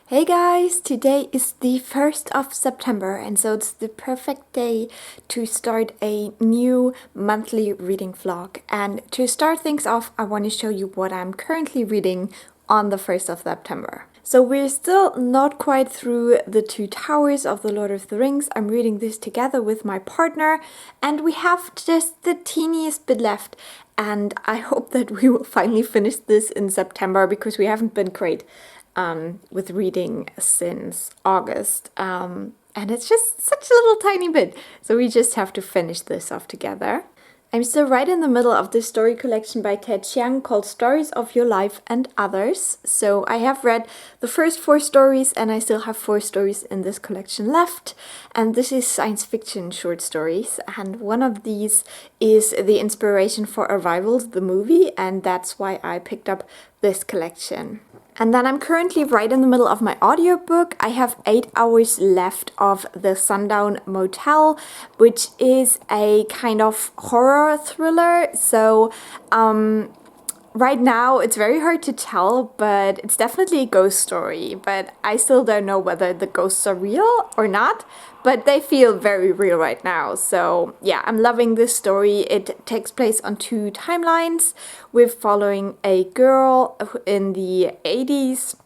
Hey guys, today is the 1st of September and so it's the perfect day to start a new monthly reading vlog. And to start things off, I want to show you what I'm currently reading on the 1st of September. So we're still not quite through the Two Towers of the Lord of the Rings. I'm reading this together with my partner and we have just the teeniest bit left. And I hope that we will finally finish this in September because we haven't been great with reading since August. And it's just such a little tiny bit. So we just have to finish this off together. I'm still right in the middle of this story collection by Ted Chiang called Stories of Your Life and Others. So I have read the first 4 stories and I still have 4 stories in this collection left. And this is science fiction short stories. And one of these is the inspiration for Arrival, the movie, and that's why I picked up this collection. And then I'm currently right in the middle of my audiobook. I have 8 hours left of The Sundown Motel, which is a kind of horror thriller. So right now it's very hard to tell, but it's definitely a ghost story. But I still don't know whether the ghosts are real or not. But they feel very real right now. So yeah, I'm loving this story. It takes place on 2 timelines. We're following a girl in the 80s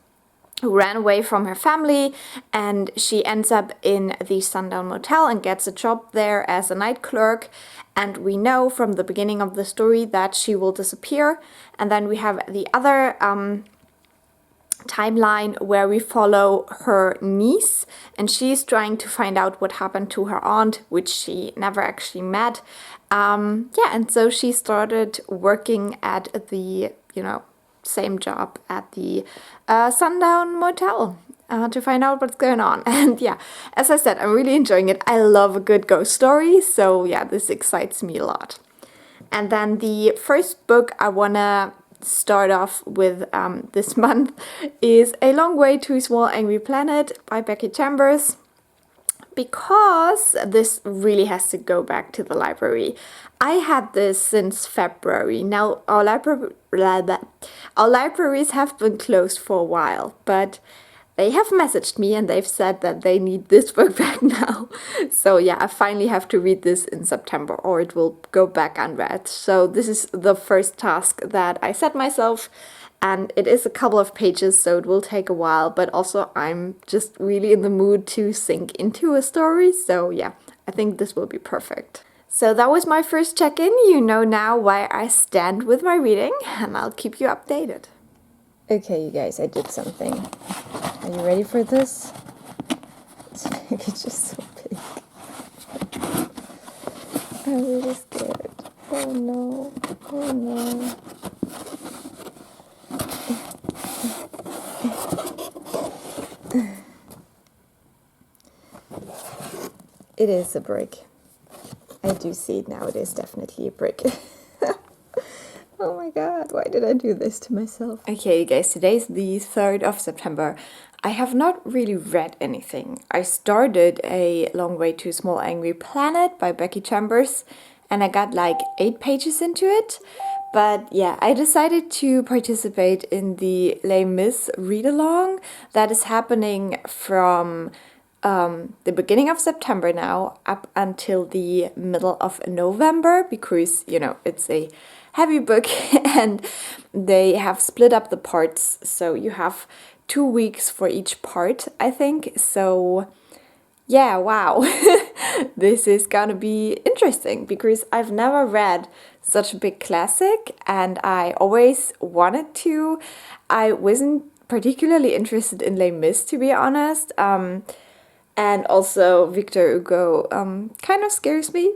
who ran away from her family, and she ends up in the Sundown Motel and gets a job there as a night clerk. And we know from the beginning of the story that she will disappear. And then we have the other timeline where we follow her niece, and she's trying to find out what happened to her aunt, which she never actually met. And so she started working at the, same job at the Sundown Motel to find out what's going on. And yeah, as I said, I'm really enjoying it. I love a good ghost story, so yeah, this excites me a lot. And then the first book I wanna start off with this month is A Long Way to a Small Angry Planet by Becky Chambers, because this really has to go back to the library. I had this since February. Now our libraries have been closed for a while, but they have messaged me and they've said that they need this book back now. So yeah, I finally have to read this in September or it will go back unread. So this is the first task that I set myself, and it is a couple of pages, so it will take a while, but also I'm just really in the mood to sink into a story. So yeah, I think this will be perfect. So that was my first check-in. You know now where I stand with my reading, and I'll keep you updated. Okay, you guys, I did something. Are you ready for this? It's just so big. I'm really scared. Oh no. Oh no. It is a brick. I do see it now. It is definitely a brick. Oh my god, why did I do this to myself? Okay, you guys, today's the 3rd of September. I have not really read anything. I started A Long Way to a Small Angry Planet by Becky Chambers, and I got like 8 pages into it. But yeah, I decided to participate in the Les Mis read-along that is happening from the beginning of September now up until the middle of November, because, it's a heavy book and they have split up the parts, so you have 2 weeks for each part, I think. So yeah, wow. This is gonna be interesting because I've never read such a big classic and I always wanted to. I wasn't particularly interested in Les Mis, to be honest. And also Victor Hugo kind of scares me.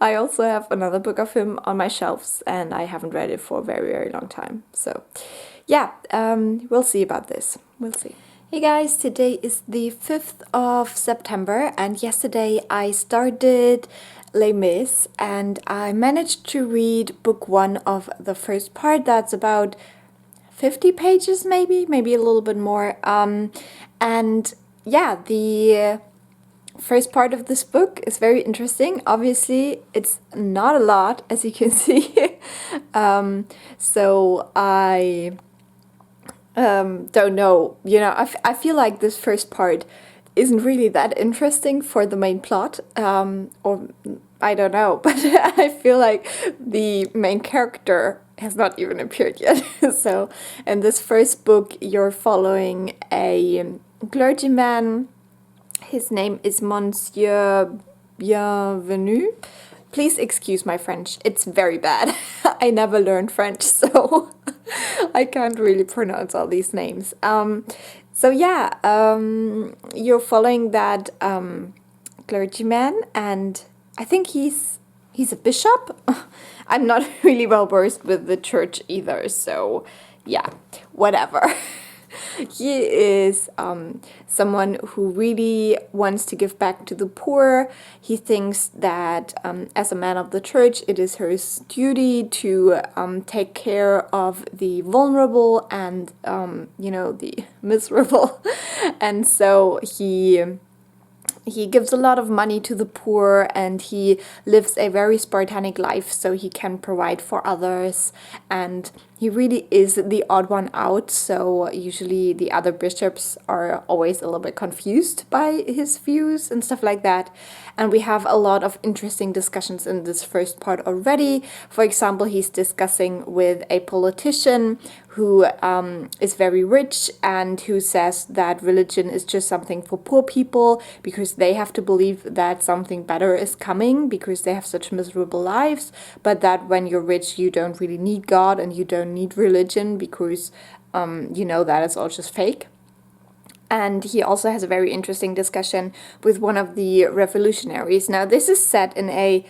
I also have another book of him on my shelves and I haven't read it for a very, very long time. So yeah, we'll see about this. We'll see. Hey guys, today is the 5th of September and yesterday I started Les Mis and I managed to read book 1 of the first part. That's about 50 pages maybe a little bit more. And yeah, the first part of this book is very interesting. Obviously, it's not a lot, as you can see. So I don't know. I feel like this first part isn't really that interesting for the main plot, or I don't know, but I feel like the main character has not even appeared yet. So, in this first book, you're following a clergyman. His name is Monsieur Bienvenu. Please excuse my French, it's very bad. I never learned French, so I can't really pronounce all these names. You're following that clergyman, and I think he's a bishop. I'm not really well versed with the church either, so yeah, whatever. He is someone who really wants to give back to the poor. He thinks that as a man of the church, it is his duty to take care of the vulnerable and, the miserable. And so he gives a lot of money to the poor, and he lives a very Spartanic life so he can provide for others, and he really is the odd one out, so usually the other bishops are always a little bit confused by his views and stuff like that. And we have a lot of interesting discussions in this first part already. For example, he's discussing with a politician who is very rich and who says that religion is just something for poor people because they have to believe that something better is coming because they have such miserable lives, but that when you're rich, you don't really need God and you don't need religion because that is all just fake. And he also has a very interesting discussion with one of the revolutionaries. Now, this is set in a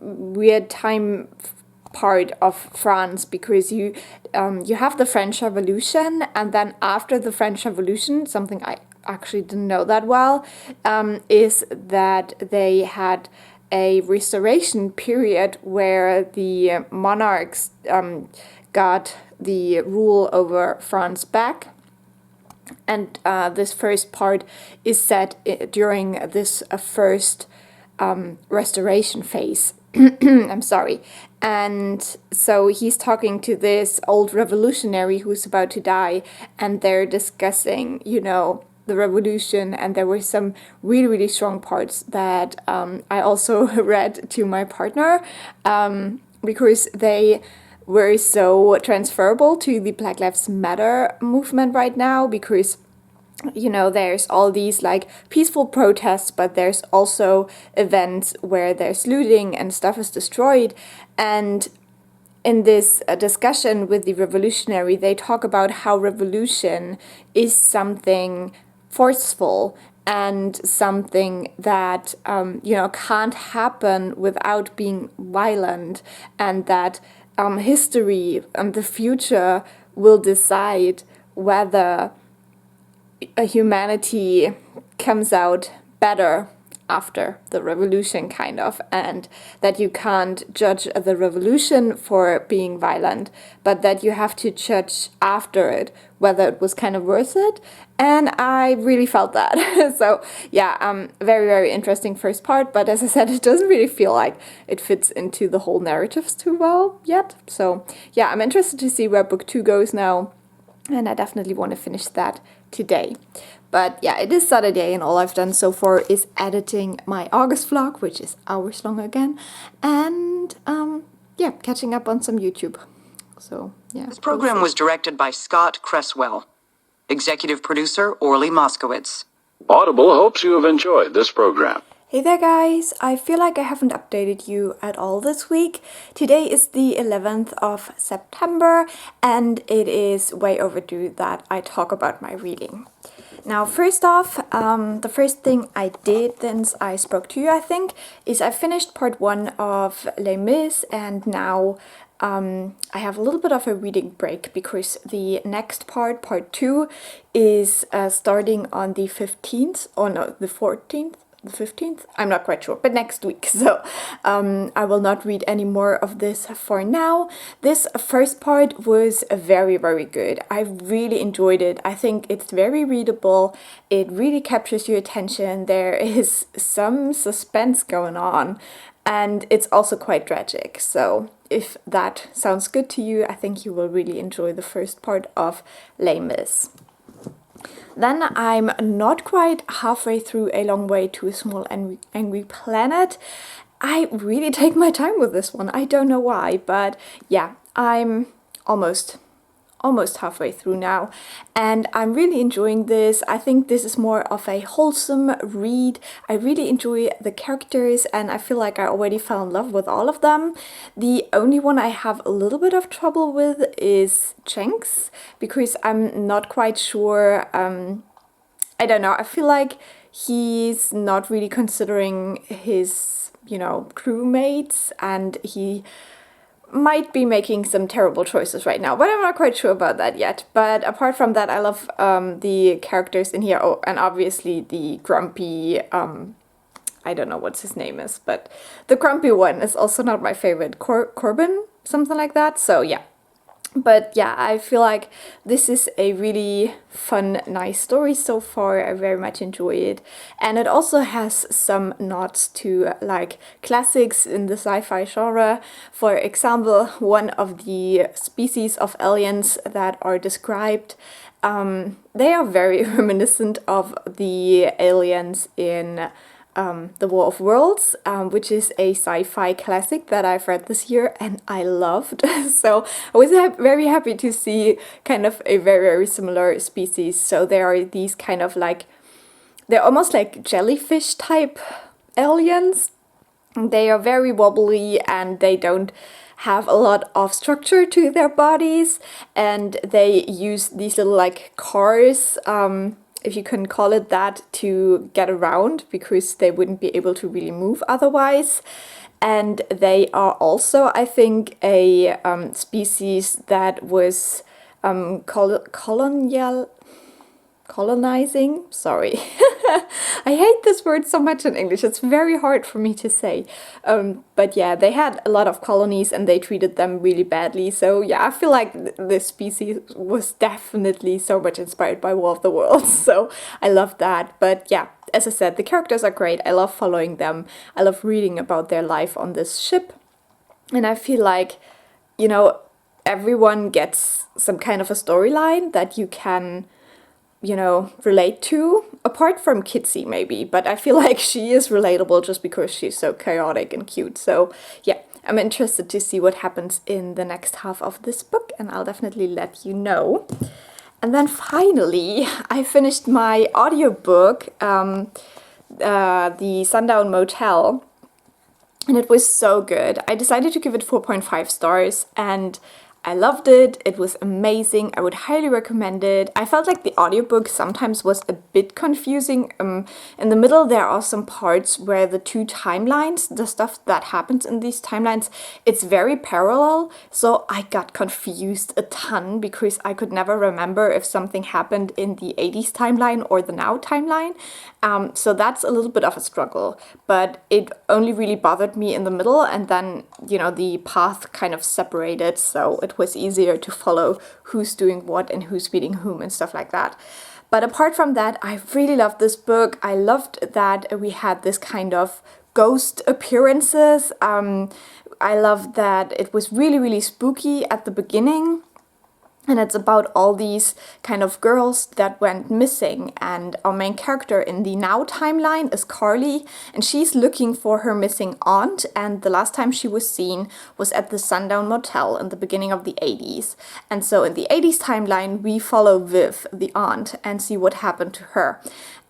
weird time part of France because you have the French Revolution, and then after the French Revolution, something I actually didn't know that well, is that they had a restoration period where the monarchs got the rule over France back. And this first part is set during this first restoration phase. I'm sorry. And so he's talking to this old revolutionary who's about to die, and they're discussing, the revolution, and there were some really, really strong parts that I also read to my partner because they were so transferable to the Black Lives Matter movement right now, because there's all these peaceful protests, but there's also events where there's looting and stuff is destroyed. And in this discussion with the revolutionary, they talk about how revolution is something forceful and something that can't happen without being violent, and that history and the future will decide whether humanity comes out better after the revolution, kind of, and that you can't judge the revolution for being violent, but that you have to judge after it whether it was kind of worth it. And I really felt that. So yeah, very, very interesting first part, but as I said, it doesn't really feel like it fits into the whole narratives too well yet. So yeah, I'm interested to see where book 2 goes now, and I definitely want to finish that today. But yeah, it is Saturday, and all I've done so far is editing my August vlog, which is hours long again, and catching up on some YouTube. So yeah. This program was directed by Scott Cresswell. Executive producer Orly Moskowitz. Audible hopes you have enjoyed this program. Hey there guys, I feel like I haven't updated you at all this week. Today is the 11th of September, and it is way overdue that I talk about my reading. Now, first off, the first thing I did since I spoke to you, I think, is I finished part 1 of Les Mis, and now I have a little bit of a reading break because the next part 2, is starting on the 15th, or no, the 14th? The 15th? I'm not quite sure, but next week. So I will not read any more of this for now. This first part was very, very good. I really enjoyed it. I think it's very readable. It really captures your attention. There is some suspense going on. and it's also quite tragic. So if that sounds good to you, I think you will really enjoy the first part of Les Mis. Then I'm not quite halfway through A Long Way to a Small Angry Planet. I really take my time with this one. I don't know why, but yeah, I'm almost halfway through now, and I'm really enjoying this. I think this is more of a wholesome read. I really enjoy the characters, and I feel like I already fell in love with all of them. The only one I have a little bit of trouble with is Jenks, because I'm not quite sure. I don't know, I feel like he's not really considering his, crewmates, and he might be making some terrible choices right now, but I'm not quite sure about that yet. But apart from that, I love the characters in here. Oh, and obviously the grumpy, I don't know what his name is, but the grumpy one is also not my favorite. Corbin? Something like that. So yeah. But yeah, I feel like this is a really fun, nice story so far. I very much enjoy it. And it also has some nods to like classics in the sci-fi genre. For example, one of the species of aliens that are described, they are very reminiscent of the aliens in The War of Worlds, which is a sci-fi classic that I've read this year and I loved. So I was very happy to see kind of a very, very similar species. So there are these kind of like, they're almost like jellyfish type aliens. They are very wobbly and they don't have a lot of structure to their bodies, and they use these little like cars, if you can call it that, to get around, because they wouldn't be able to really move otherwise. And they are also, I think, a species that was colonizing. Sorry. I hate this word so much in English. It's very hard for me to say. But yeah, they had a lot of colonies and they treated them really badly. So yeah, I feel like this species was definitely so much inspired by War of the Worlds. So I love that. But yeah, as I said, the characters are great. I love following them. I love reading about their life on this ship. And I feel like, everyone gets some kind of a storyline that you can relate to, apart from Kitsy maybe, but I feel like she is relatable just because she's so chaotic and cute. So yeah, I'm interested to see what happens in the next half of this book, and I'll definitely let you know. And then finally, I finished my audiobook, The Sundown Motel, and it was so good. I decided to give it 4.5 stars, and I loved it. It was amazing. I would highly recommend it. I felt like the audiobook sometimes was a bit confusing. In the middle, there are some parts where the two timelines, the stuff that happens in these timelines, it's very parallel. So I got confused a ton because I could never remember if something happened in the 80s timeline or the now timeline. So that's a little bit of a struggle, but it only really bothered me in the middle, and then, the path kind of separated, so it was easier to follow who's doing what and who's reading whom and stuff like that. But apart from that, I really loved this book. I loved that we had this kind of ghost appearances. I loved that it was really, really spooky at the beginning. And it's about all these kind of girls that went missing. And our main character in the now timeline is Carly. And she's looking for her missing aunt. And the last time she was seen was at the Sundown Motel in the beginning of the 80s. And so in the 80s timeline, we follow Viv, the aunt, and see what happened to her.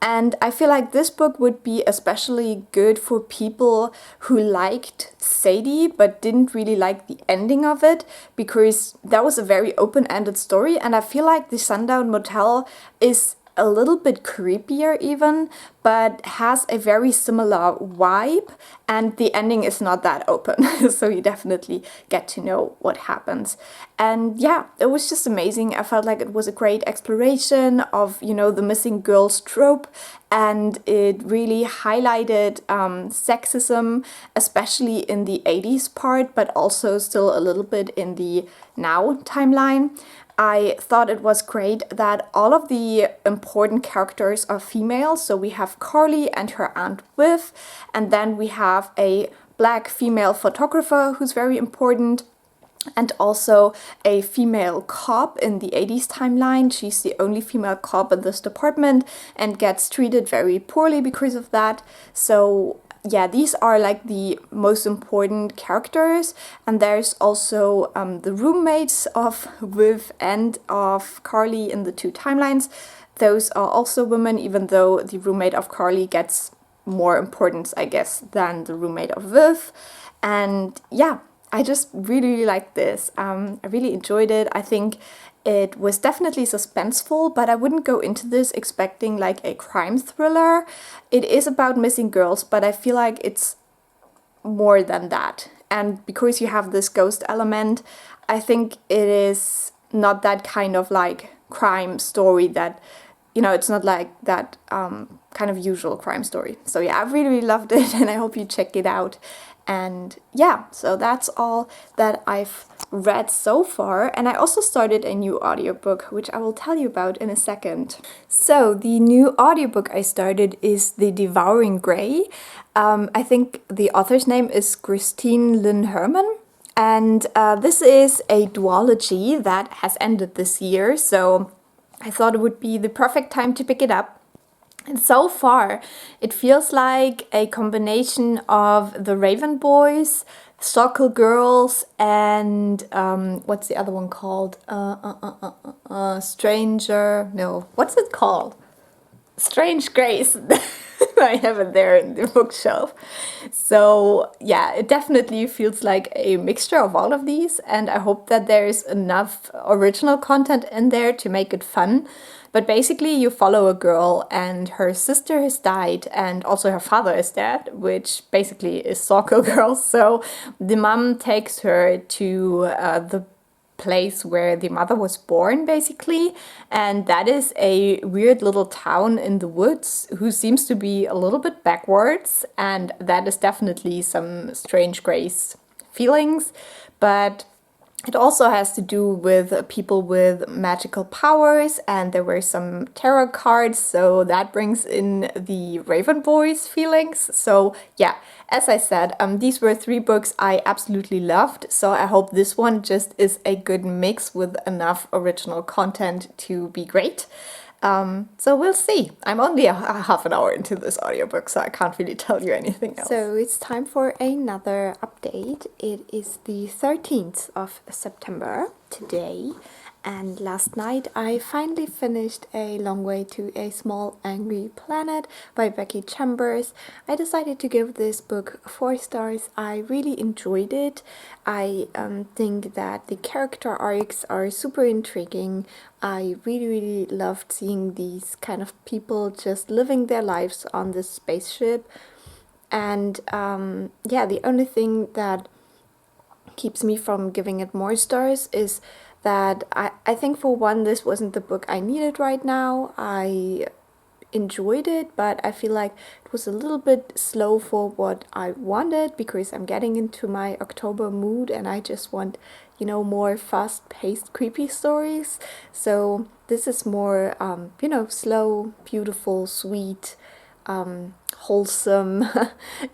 And I feel like this book would be especially good for people who liked Sadie but didn't really like the ending of it, because that was a very open-ended story, and I feel like the Sundown Motel is a little bit creepier even, but has a very similar vibe, and the ending is not that open, so you definitely get to know what happens. And yeah, it was just amazing. I felt like it was a great exploration of, the missing girls trope, and it really highlighted sexism, especially in the 80s part, but also still a little bit in the now timeline. I thought it was great that all of the important characters are female. So we have Carly and her aunt Viv, and then we have a black female photographer who's very important, and also a female cop in the 80s timeline. She's the only female cop in this department and gets treated very poorly because of that. So yeah, these are like the most important characters. And there's also the roommates of Viv and of Carly in the two timelines. Those are also women, even though the roommate of Carly gets more importance, I guess, than the roommate of Viv. And yeah, I just really liked this. I really enjoyed it. I think it was definitely suspenseful, but I wouldn't go into this expecting like a crime thriller. It is about missing girls, but I feel like it's more than that. And because you have this ghost element, I think it is not that kind of like crime story that, you know, it's not like that kind of usual crime story. So yeah, I really, really loved it, and I hope you check it out. And yeah, so that's all that I've read so far. And I also started a new audiobook, which I will tell you about in a second. So the new audiobook I started is The Devouring Grey. I think the author's name is Christine Lynn Herman. And this is a duology that has ended this year. So I thought it would be the perfect time to pick it up. And so far, it feels like a combination of the Raven Boys, Sokol Girls, and what's the other one called? Stranger. No, what's it called? Strange Grace. I have it there in the bookshelf. So yeah, it definitely feels like a mixture of all of these, and I hope that there is enough original content in there to make it fun. But basically you follow a girl and her sister has died and also her father is dead, which basically is Sokol Girl. So the mom takes her to the place where the mother was born, basically, and that is a weird little town in the woods who seems to be a little bit backwards, and that is definitely some Strange Grace feelings. But it also has to do with people with magical powers, and there were some tarot cards, so that brings in the Raven Boys feelings. So yeah, as I said, these were 3 books I absolutely loved, so I hope this one just is a good mix with enough original content to be great. So we'll see. I'm only a half an hour into this audiobook, so I can't really tell you anything else. So it's time for another update. It is the 13th of September today, and last night I finally finished A Long Way to a Small Angry Planet by Becky Chambers. I decided to give this book 4 stars. I really enjoyed it. I think that the character arcs are super intriguing. I really loved seeing these kind of people just living their lives on this spaceship. And yeah, the only thing that keeps me from giving it more stars is that I think, for one, this wasn't the book I needed right now. I enjoyed it, but I feel like it was a little bit slow for what I wanted, because I'm getting into my October mood and I just want, you know, more fast-paced creepy stories. So this is more, you know, slow, beautiful, sweet, wholesome,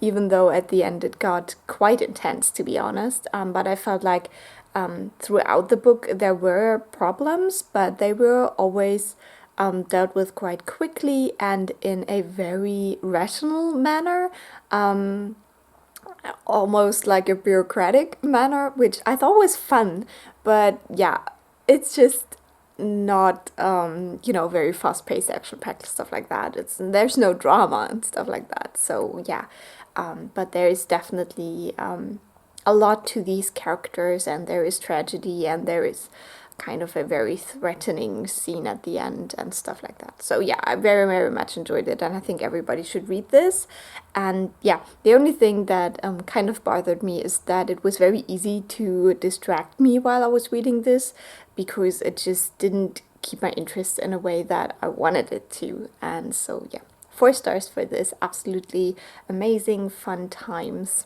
even though at the end it got quite intense, to be honest. But I felt like throughout the book there were problems, but they were always dealt with quite quickly and in a very rational manner, almost like a bureaucratic manner, which I thought was fun. But yeah, it's just not you know, very fast-paced, action-packed stuff like that. There's no drama and stuff like that. So yeah, but there is definitely a lot to these characters, and there is tragedy, and there is kind of a very threatening scene at the end and stuff like that. So yeah, I very much enjoyed it, and I think everybody should read this. And yeah, the only thing that kind of bothered me is that it was very easy to distract me while I was reading this, because it just didn't keep my interest in a way that I wanted it to. And so yeah, 4 stars for this. Absolutely amazing, fun times.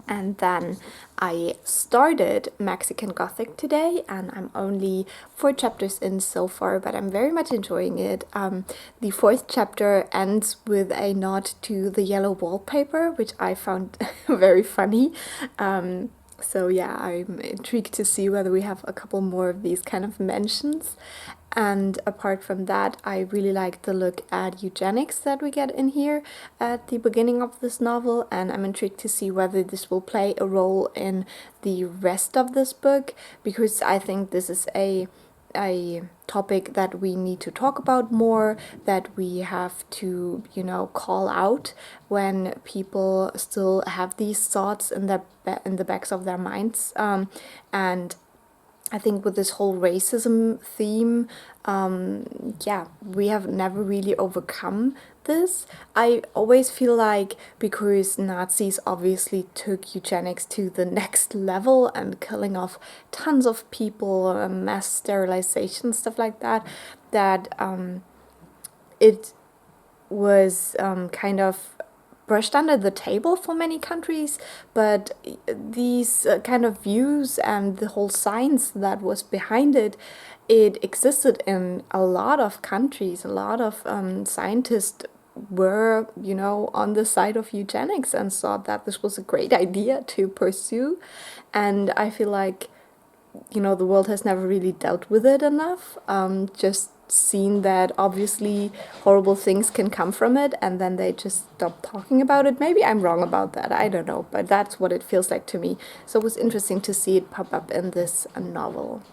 And then I started Mexican Gothic today, and I'm only 4 chapters in so far, but I'm very much enjoying it. The fourth chapter ends with a nod to the yellow wallpaper, which I found very funny. So yeah, I'm intrigued to see whether we have a couple more of these kind of mentions. And apart from that, I really like the look at eugenics that we get in here at the beginning of this novel, and I'm intrigued to see whether this will play a role in the rest of this book, because I think this is a topic that we need to talk about more, that we have to, call out when people still have these thoughts in the backs of their minds. And I think with this whole racism theme, we have never really overcome this. I always feel like because Nazis obviously took eugenics to the next level and killing off tons of people, mass sterilization, stuff like that, that it was kind of brushed under the table for many countries, but these kind of views and the whole science that was behind it, it existed in a lot of countries. A lot of scientists were, on the side of eugenics and thought that this was a great idea to pursue. And I feel like, the world has never really dealt with it enough. Just seen that obviously horrible things can come from it, and then they just stop talking about it. Maybe I'm wrong about that, I don't know, but that's what it feels like to me. So it was interesting to see it pop up in this novel.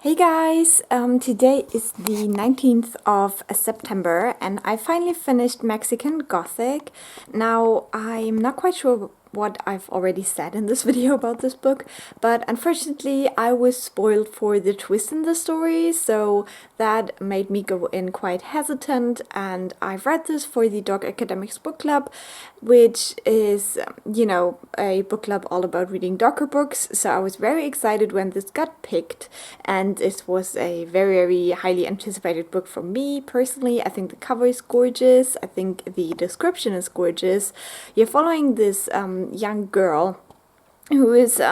Hey guys, today is the 19th of September and I finally finished Mexican Gothic. Now, I'm not quite sure what I've already said in this video about this book, but unfortunately I was spoiled for the twist in the story, so that made me go in quite hesitant. And I've read this for the Dog Academics book club, which is, a book club all about reading darker books, so I was very excited when this got picked, and this was a very, very highly anticipated book for me personally. I think the cover is gorgeous, I think the description is gorgeous. You're following this young girl who is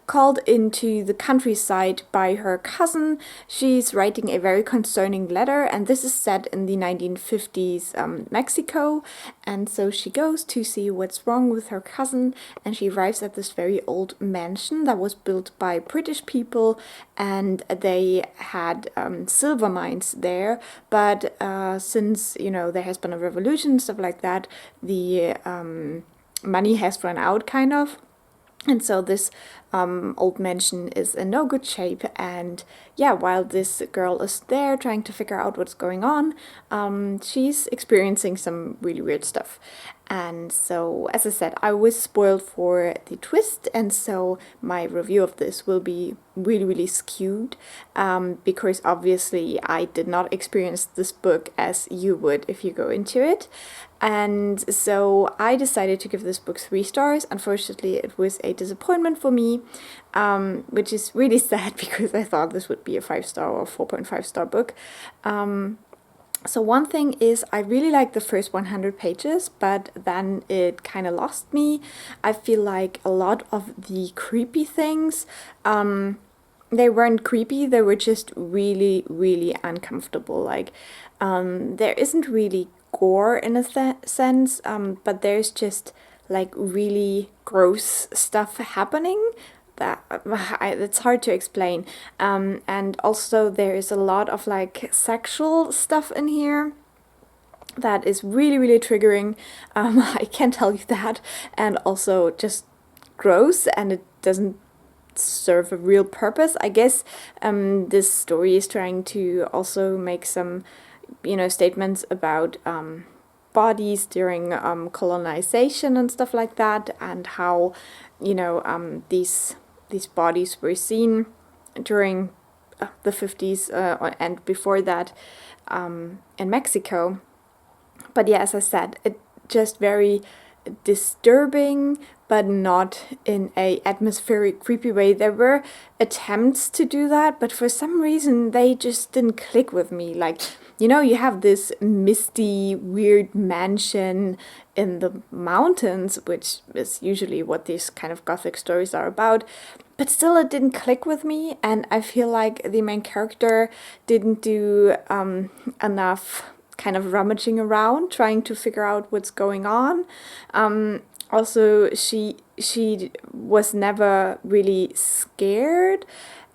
called into the countryside by her cousin. She's writing a very concerning letter, and this is set in the 1950s Mexico. And so she goes to see what's wrong with her cousin, and she arrives at this very old mansion that was built by British people, and they had silver mines there. But since, there has been a revolution, stuff like that, the money has run out, kind of. And so this old mansion is in no good shape, and while this girl is there trying to figure out what's going on, she's experiencing some really weird stuff. And so, as I said, I was spoiled for the twist, and so my review of this will be really, really skewed, because obviously I did not experience this book as you would if you go into it. And so I decided to give this book 3 stars. Unfortunately, it was a disappointment for me, which is really sad because I thought this would be a 5-star or 4.5-star book. So one thing is, I really like the first 100 pages, but then it kind of lost me. I feel like a lot of the creepy things, they weren't creepy, they were just really, really uncomfortable. Like, there isn't really gore in a sense, but there's just like really gross stuff happening that it's hard to explain, and also there is a lot of like sexual stuff in here that is really, really triggering. I can tell you that, and also just gross, and it doesn't serve a real purpose. I guess this story is trying to also make some statements about bodies during colonization and stuff like that, and how these bodies were seen during the 50s and before that in Mexico. But as I said, it just very disturbing, but not in a atmospheric creepy way. There were attempts to do that, but for some reason they just didn't click with me. Like, you know, you have this misty, weird mansion in the mountains, which is usually what these kind of gothic stories are about. But still, it didn't click with me, and I feel like the main character didn't do enough kind of rummaging around, trying to figure out what's going on. Also, she was never really scared,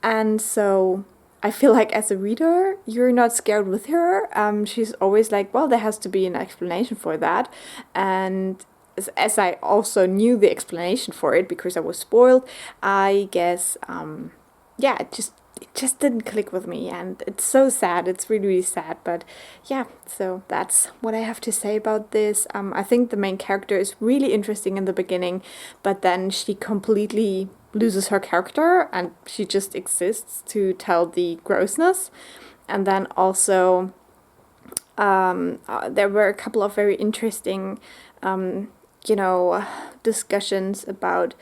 and so I feel like as a reader, you're not scared with her. She's always like, well, there has to be an explanation for that, and as I also knew the explanation for it because I was spoiled, I guess, yeah, it just didn't click with me, and it's so sad. It's really, really sad. But yeah, so that's what I have to say about this. I think the main character is really interesting in the beginning, but then she completely loses her character and she just exists to tell the grossness. And then also, there were a couple of very interesting, discussions about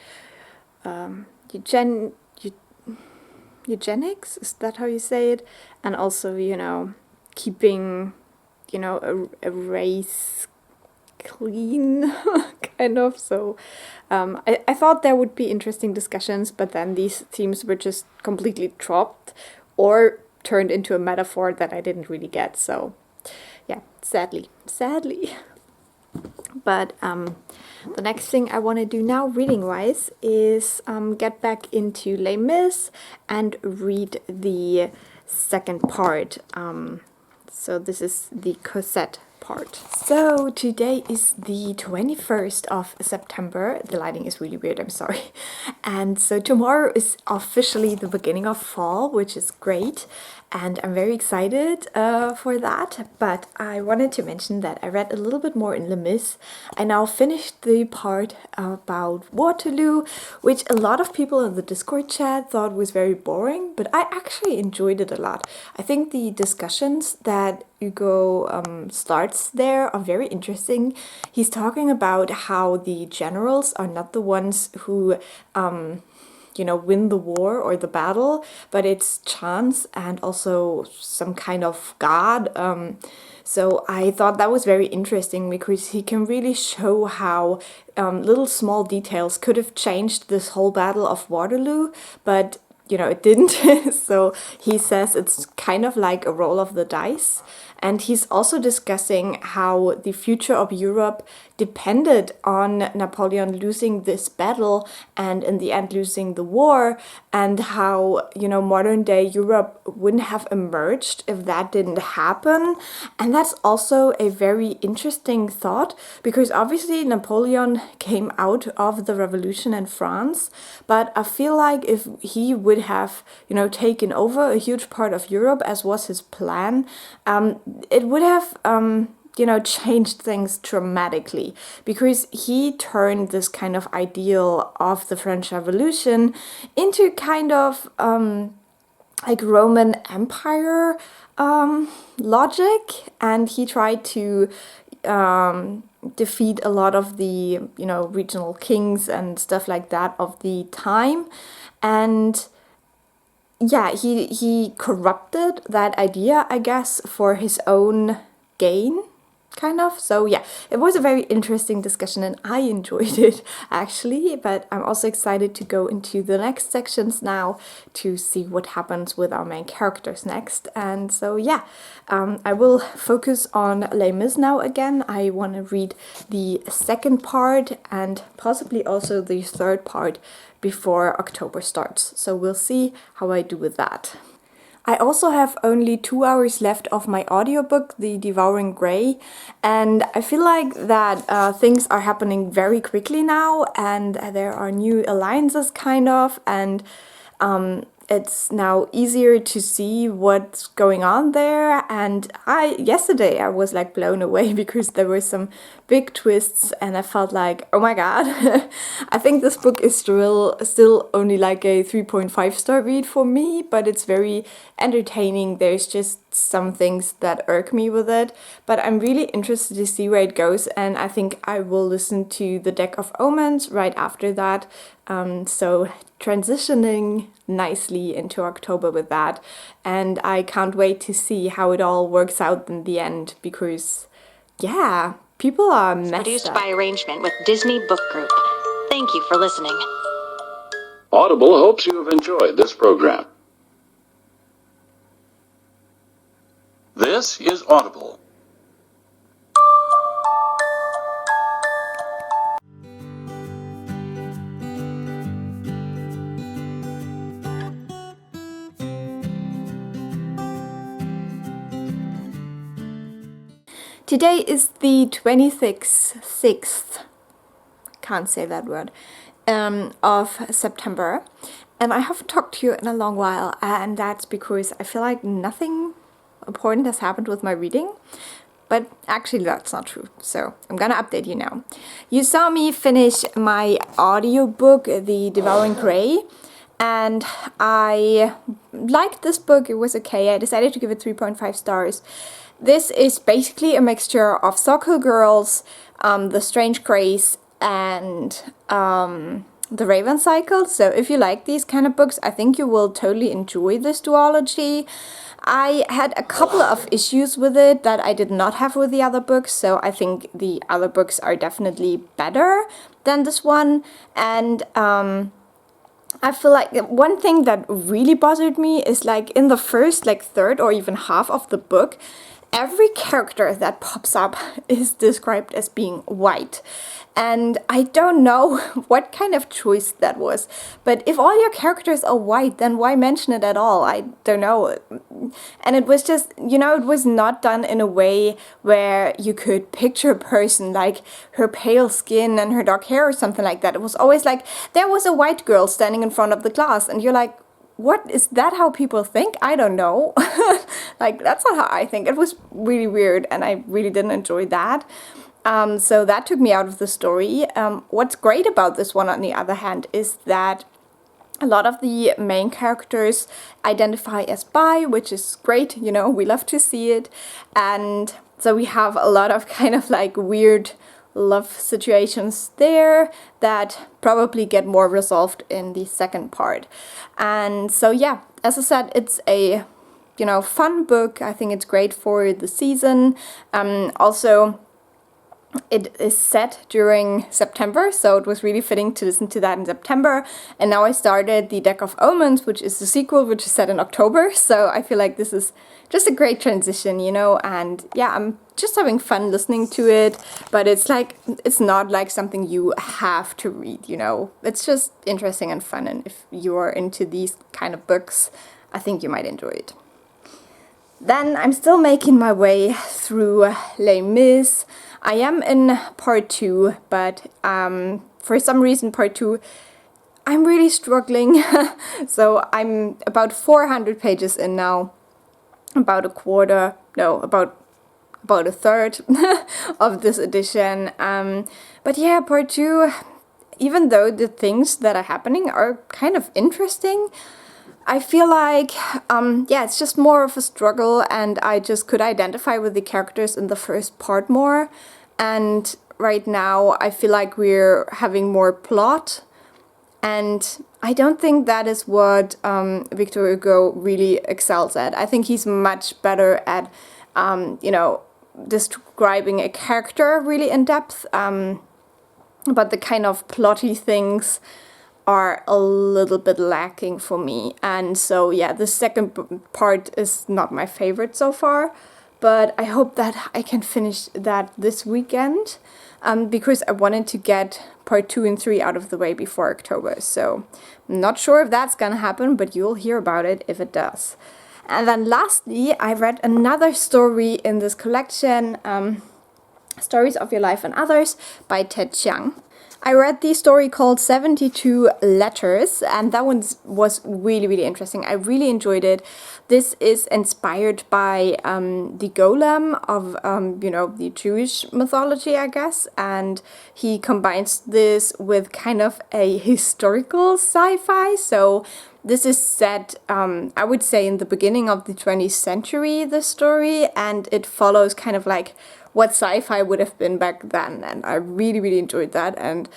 eugenics, is that how you say it? And also, keeping, a race clean, kind of. So I thought there would be interesting discussions, but then these themes were just completely dropped or turned into a metaphor that I didn't really get. So yeah, sadly. But the next thing I want to do now, reading-wise, is get back into Les Mis and read the second part. So this is the Cosette part. So today is the 21st of September. The lighting is really weird, I'm sorry. And so tomorrow is officially the beginning of fall, which is great. And I'm very excited for that. But I wanted to mention that I read a little bit more in Les Mis. I now finished the part about Waterloo, which a lot of people in the Discord chat thought was very boring, but I actually enjoyed it a lot. I think the discussions that Hugo starts there are very interesting. He's talking about how the generals are not the ones who win the war or the battle, but it's chance and also some kind of god. So I thought that was very interesting because he can really show how little small details could have changed this whole Battle of Waterloo, but it didn't. So he says it's kind of like a roll of the dice. And he's also discussing how the future of Europe depended on Napoleon losing this battle and in the end losing the war, and how, modern day Europe wouldn't have emerged if that didn't happen. And that's also a very interesting thought, because obviously Napoleon came out of the revolution in France, but I feel like if he would have, taken over a huge part of Europe, as was his plan, it would have changed things dramatically, because he turned this kind of ideal of the French Revolution into kind of like Roman Empire logic, and he tried to defeat a lot of the regional kings and stuff like that of the time. And yeah, he corrupted that idea, I guess, for his own gain, kind of. So yeah, it was a very interesting discussion and I enjoyed it actually, but I'm also excited to go into the next sections now to see what happens with our main characters next. And so yeah, I will focus on Les Mis now again. I want to read the second part and possibly also the third part before October starts. So we'll see how I do with that. I also have only 2 hours left of my audiobook, The Devouring Grey, and I feel like that things are happening very quickly now, and there are new alliances kind of, and it's now easier to see what's going on there. And yesterday I was like blown away because there were some big twists and I felt like, oh my god. I think this book is still only like a 3.5 star read for me, but it's very entertaining. There's just some things that irk me with it, but I'm really interested to see where it goes, and I think I will listen to The Deck of Omens right after that. So transitioning nicely into October with that, and I can't wait to see how it all works out in the end, because yeah, people are messed Produced up. by arrangement with Disney Book Group. Thank you for listening. Audible hopes you have enjoyed this program. This is Audible. Today is the 26th, can't say that word, of September, and I haven't talked to you in a long while, and that's because I feel like nothing important has happened with my reading. But actually that's not true, so I'm gonna update you now. You saw me finish my audiobook, The Devouring Grey, and I liked this book. It was okay. I decided to give it 3.5 stars. This is basically a mixture of Soccer Girls, The Strange Grace, and The Raven Cycle. So if you like these kind of books, I think you will totally enjoy this duology. I had a couple of issues with it that I did not have with the other books, so I think the other books are definitely better than this one. And I feel like one thing that really bothered me is like in the first third or even half of the book, every character that pops up is described as being white. And I don't know what kind of choice that was. But if all your characters are white, then why mention it at all? I don't know. And it was just, it was not done in a way where you could picture a person like her pale skin and her dark hair or something like that. It was always like, there was a white girl standing in front of the class, and you're like, what, is that how people think? I don't know. Like, that's not how I think. It was really weird, and I really didn't enjoy that. So that took me out of the story. What's great about this one, on the other hand, is that a lot of the main characters identify as bi, which is great, we love to see it. And so we have a lot of kind of like weird love situations there that probably get more resolved in the second part. And so yeah, as I said, it's a fun book. I think it's great for the season. Also, it is set during September, so it was really fitting to listen to that in September. And now I started The Deck of Omens, which is the sequel, which is set in October. So I feel like this is just a great transition, and yeah, I'm just having fun listening to it. But it's not like something you have to read, It's just interesting and fun. And if you are into these kind of books, I think you might enjoy it. Then I'm still making my way through Les Mis. I am in part 2, but for some reason part 2, I'm really struggling. So I'm about 400 pages in now, about a third of this edition. But yeah, part 2, even though the things that are happening are kind of interesting, I feel like, it's just more of a struggle, and I just could identify with the characters in the first part more. And right now, I feel like we're having more plot. And I don't think that is what Victor Hugo really excels at. I think he's much better at, describing a character really in depth. But the kind of plotty things are a little bit lacking for me. And so yeah, the second part is not my favorite so far, but I hope that I can finish that this weekend, because I wanted to get part 2 and 3 out of the way before October. So I'm not sure if that's gonna happen, but you'll hear about it if it does. And then lastly, I read another story in this collection, Stories of Your Life and Others by Ted Chiang. I read the story called 72 Letters, and that one was really, really interesting. I really enjoyed it. This is inspired by the golem of, the Jewish mythology, I guess, and he combines this with kind of a historical sci-fi. So this is set, I would say, in the beginning of the 20th century, the story, and it follows kind of like what sci-fi would have been back then, and I really, really enjoyed that. And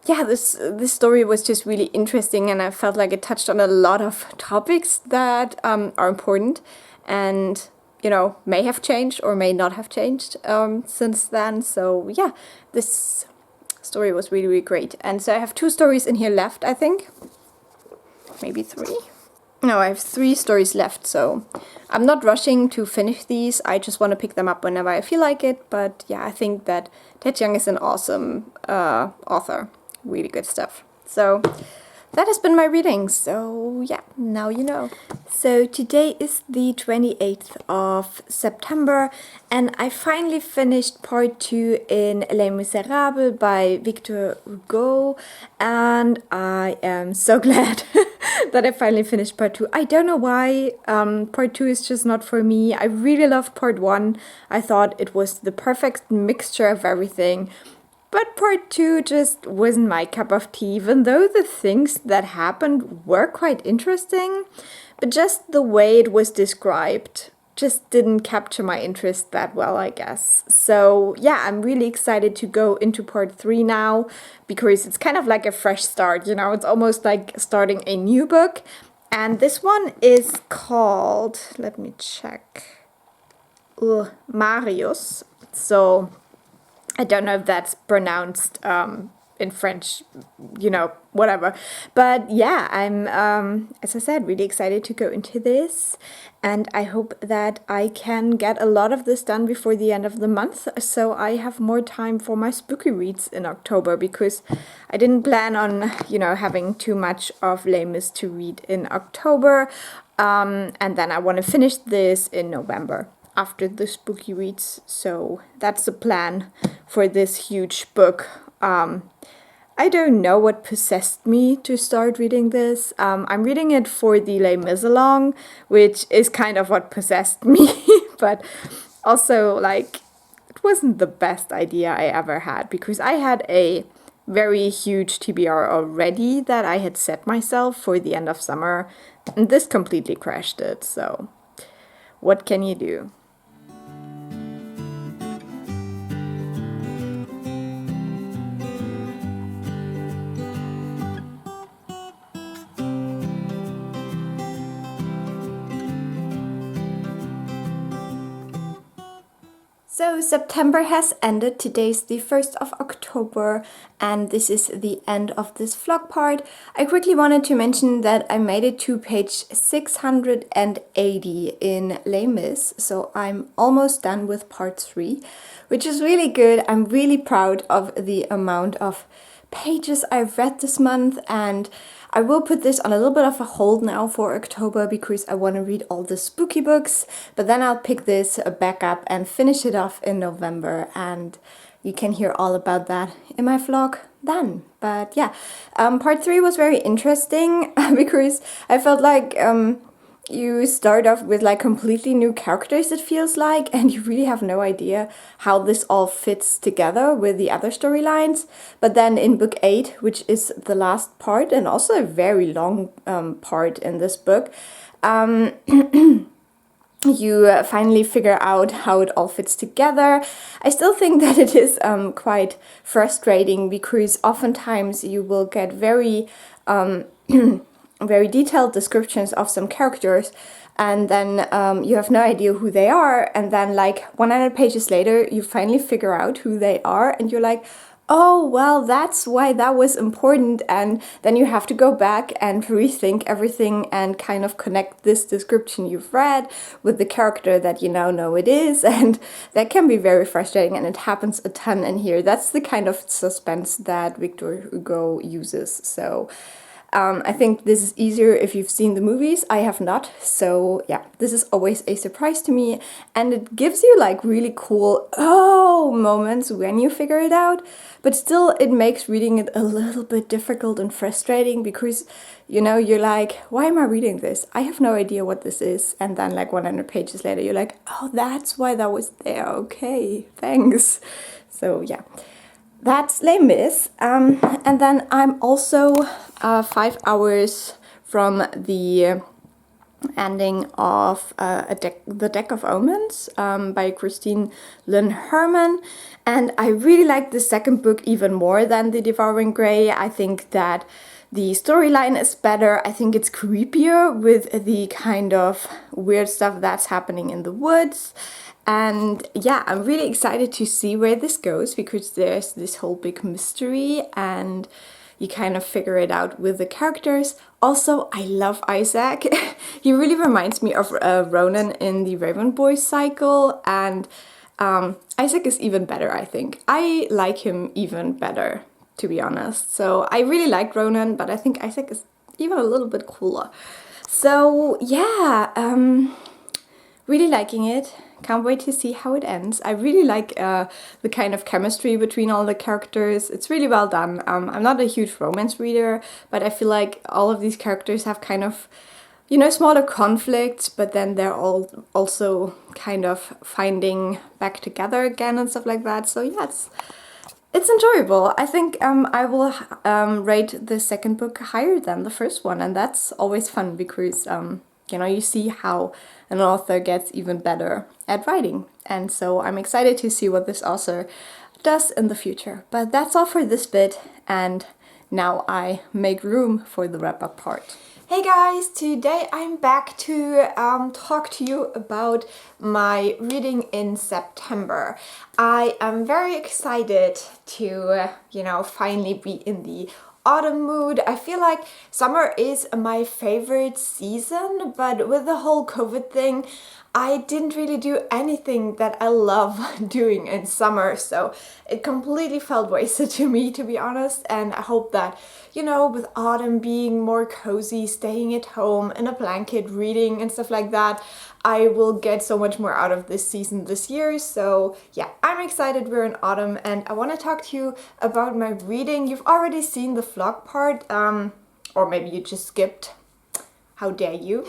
yeah, this story was just really interesting, and I felt like it touched on a lot of topics that are important and, you know, may have changed or may not have changed since then. So yeah, this story was really, really great. And so I have 2 stories in here left, I think. Maybe 3. No, I have 3 stories left, so I'm not rushing to finish these. I just want to pick them up whenever I feel like it. But yeah, I think that Ted Chiang is an awesome author. Really good stuff. So that has been my reading. So yeah, now you know. So today is the 28th of September, and I finally finished part 2 in Les Miserables by Victor Hugo, and I am so glad that I finally finished part 2. I don't know why. Part 2 is just not for me. I really loved part 1. I thought it was the perfect mixture of everything. But part 2 just wasn't my cup of tea, even though the things that happened were quite interesting. But just the way it was described just didn't capture my interest that well, I guess. So yeah, I'm really excited to go into part 3 now, because it's kind of like a fresh start, you know? It's almost like starting a new book. And this one is called, let me check, Marius. So I don't know if that's pronounced in French, you know, whatever. But yeah, I'm, as I said, really excited to go into this. And I hope that I can get a lot of this done before the end of the month, so I have more time for my spooky reads in October, because I didn't plan on, you know, having too much of Les Mis to read in October. And then I want to finish this in November, after the spooky reads. So that's the plan for this huge book. I don't know what possessed me to start reading this. I'm reading it for the Les Mis along, which is kind of what possessed me, but also, like, it wasn't the best idea I ever had, because I had a very huge TBR already that I had set myself for the end of summer, and this completely crashed it. So what can you do? So September has ended. Today's the 1st of October, and this is the end of this vlog part. I quickly wanted to mention that I made it to page 680 in Les Mis, so I'm almost done with part 3, which is really good. I'm really proud of the amount of pages I've read this month, and I will put this on a little bit of a hold now for October, because I want to read all the spooky books, but then I'll pick this back up and finish it off in November, and you can hear all about that in my vlog then. But yeah, part 3 was very interesting because I felt like you start off with like completely new characters, it feels like, and you really have no idea how this all fits together with the other storylines. But then in book 8, which is the last part and also a very long part in this book, you finally figure out how it all fits together. I still think that it is quite frustrating, because oftentimes you will get very very detailed descriptions of some characters, and then you have no idea who they are, and then like 100 pages later you finally figure out who they are, and you're like, oh well, that's why that was important. And then you have to go back and rethink everything and kind of connect this description you've read with the character that you now know it is, and that can be very frustrating, and it happens a ton in here. That's the kind of suspense that Victor Hugo uses. So I think this is easier if you've seen the movies. I have not, so yeah, this is always a surprise to me, and it gives you like really cool moments when you figure it out, but still it makes reading it a little bit difficult and frustrating, because you know, you're like, why am I reading this? I have no idea what this is. And then like 100 pages later you're like, oh, that's why that was there, okay, thanks. So yeah, that's Les Mis. And then I'm also 5 hours from the ending of The Deck of Omens by Christine Lynn Herman. And I really like the second book even more than The Devouring Grey. I think that the storyline is better. I think it's creepier with the kind of weird stuff that's happening in the woods. And yeah, I'm really excited to see where this goes, because there's this whole big mystery and you kind of figure it out with the characters. Also, I love Isaac. He really reminds me of Ronan in the Raven Boys cycle, and Isaac is even better, I think. I like him even better, to be honest. So I really like Ronan, but I think Isaac is even a little bit cooler. So yeah, really liking it. Can't wait to see how it ends. I really like the kind of chemistry between all the characters. It's really well done. I'm not a huge romance reader, but I feel like all of these characters have kind of, you know, smaller conflicts, but then they're all also kind of finding back together again and stuff like that. So yeah, it's enjoyable. I think I will rate the second book higher than the first one, and that's always fun because you know, you see how an author gets even better at writing. And so I'm excited to see what this author does in the future. But that's all for this bit, and now I make room for the wrap-up part. Hey guys, today I'm back to talk to you about my reading in September. I am very excited to, you know, finally be in the autumn mood. I feel like summer is my favorite season, but with the whole COVID thing, I didn't really do anything that I love doing in summer, so it completely felt wasted to me, to be honest. And I hope that, you know, with autumn being more cozy, staying at home in a blanket, reading and stuff like that, I will get so much more out of this season this year. So yeah, I'm excited we're in autumn, and I want to talk to you about my reading. You've already seen the vlog part, or maybe you just skipped. How dare you?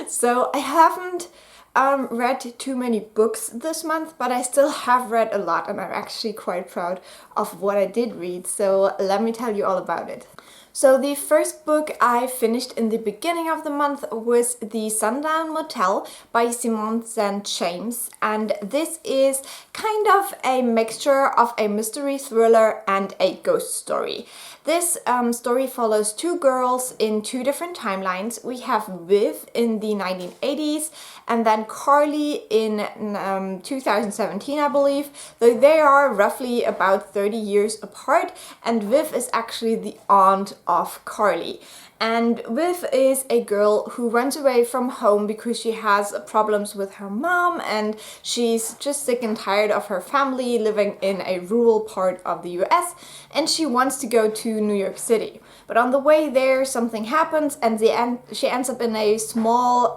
So I haven't read too many books this month, but I still have read a lot, and I'm actually quite proud of what I did read. So let me tell you all about it. So the first book I finished in the beginning of the month was The Sundown Motel by Simone St. James, and this is kind of a mixture of a mystery thriller and a ghost story. This story follows two girls in two different timelines. We have Viv in the 1980s and then Carly in 2017, I believe. Though they are roughly about 30 years apart, and Viv is actually the aunt of Carly. And Viv is a girl who runs away from home because she has problems with her mom, and she's just sick and tired of her family living in a rural part of the US, and she wants to go to New York City. But on the way there, something happens, and she ends up in a small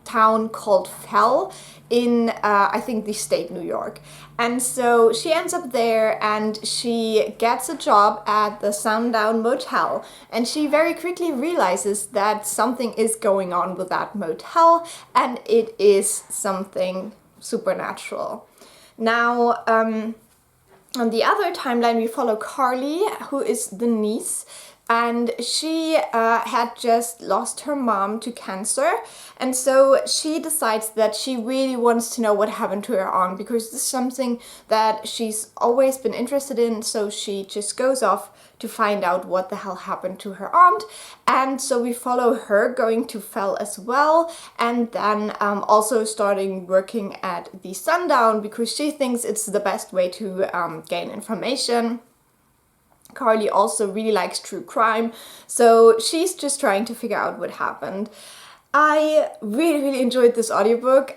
town called Fell in, I think, the state New York. And so she ends up there and she gets a job at the Sundown Motel, and she very quickly realizes that something is going on with that motel, and it is something supernatural. Now, on the other timeline, we follow Carly, who is the niece, and she had just lost her mom to cancer, and so she decides that she really wants to know what happened to her aunt, because this is something that she's always been interested in. So she just goes off to find out what the hell happened to her aunt, and so we follow her going to Fell as well, and then also starting working at the Sundown because she thinks it's the best way to gain information. Carly also really likes true crime, so she's just trying to figure out what happened. I really enjoyed this audiobook.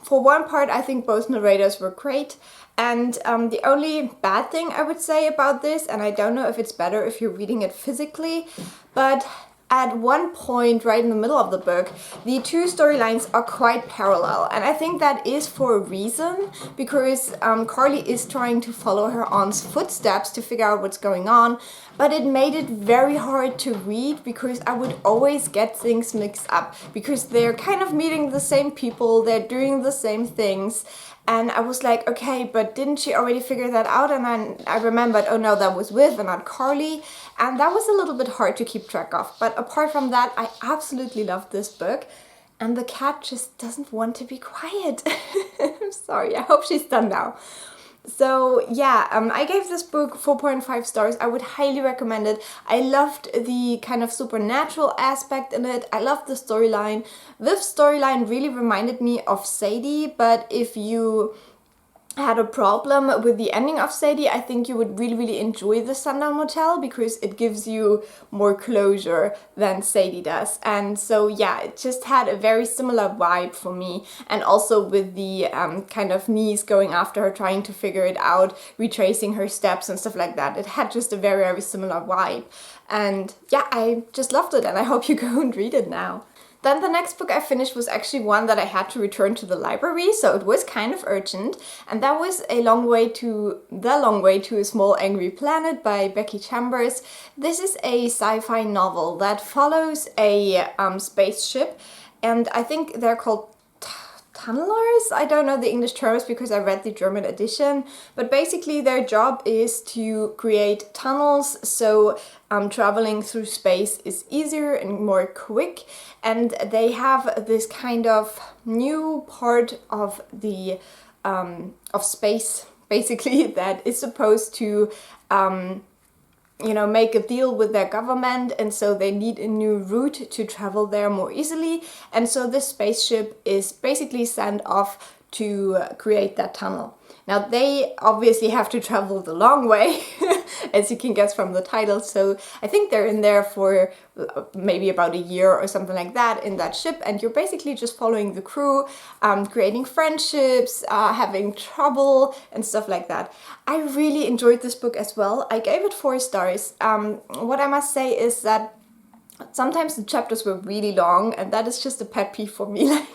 For one part, I think both narrators were great, and the only bad thing I would say about this, and I don't know if it's better if you're reading it physically, but at one point right in the middle of the book, the two storylines are quite parallel, and I think that is for a reason, because Carly is trying to follow her aunt's footsteps to figure out what's going on, but it made it very hard to read because I would always get things mixed up, because they're kind of meeting the same people, they're doing the same things, and I was like, okay, but didn't she already figure that out? And then I remembered, oh no, that was Viv and not Carly. And that was a little bit hard to keep track of. But apart from that, I absolutely loved this book. And the cat just doesn't want to be quiet. I'm sorry, I hope she's done now. So yeah, I gave this book 4.5 stars. I would highly recommend it. I loved the kind of supernatural aspect in it. I loved the storyline. This storyline really reminded me of Sadie, but if you had a problem with the ending of Sadie, I think you would really enjoy the Sundown Motel because it gives you more closure than Sadie does. And so yeah, it just had a very similar vibe for me. And also with the kind of niece going after her, trying to figure it out, retracing her steps and stuff like that. It had just a very similar vibe. And yeah, I just loved it, and I hope you go and read it now. Then the next book I finished was actually one that I had to return to the library, so it was kind of urgent, and that was The Long Way to a Small Angry Planet by Becky Chambers. This is a sci-fi novel that follows a spaceship, and I think they're called tunnelers. I don't know the English terms because I read the German edition, but basically their job is to create tunnels so traveling through space is easier and more quick. And they have this kind of new part of the of space basically that is supposed to make a deal with their government, and so they need a new route to travel there more easily. And so this spaceship is basically sent off to create that tunnel. Now they obviously have to travel the long way, as you can guess from the title, so I think they're in there for maybe about a year or something like that in that ship, and you're basically just following the crew, creating friendships, having trouble and stuff like that. I really enjoyed this book as well. I gave it 4 stars. What I must say is that sometimes the chapters were really long, and that is just a pet peeve for me. Like,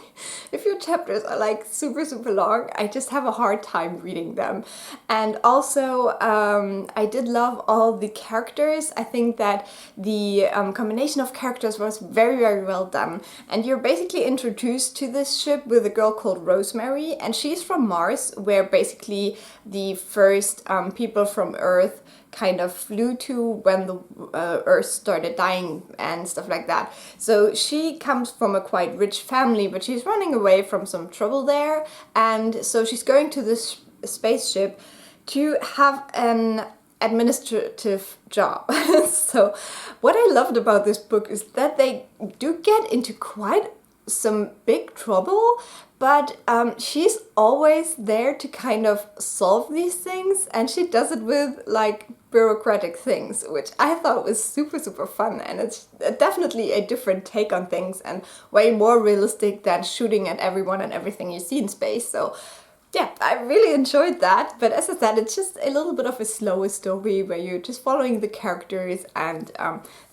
if your chapters are like super long, I just have a hard time reading them. And also, I did love all the characters. I think that the combination of characters was very well done. And you're basically introduced to this ship with a girl called Rosemary, and she's from Mars, where basically the first people from Earth kind of flew to when the Earth started dying and stuff like that. So she comes from a quite rich family, but she's running away from some trouble there, and so she's going to this spaceship to have an administrative job. So what I loved about this book is that they do get into quite some big trouble, but she's always there to kind of solve these things, and she does it with like bureaucratic things, which I thought was super fun, and it's definitely a different take on things and way more realistic than shooting at everyone and everything you see in space. So yeah, I really enjoyed that, but as I said, it's just a little bit of a slower story where you're just following the characters, and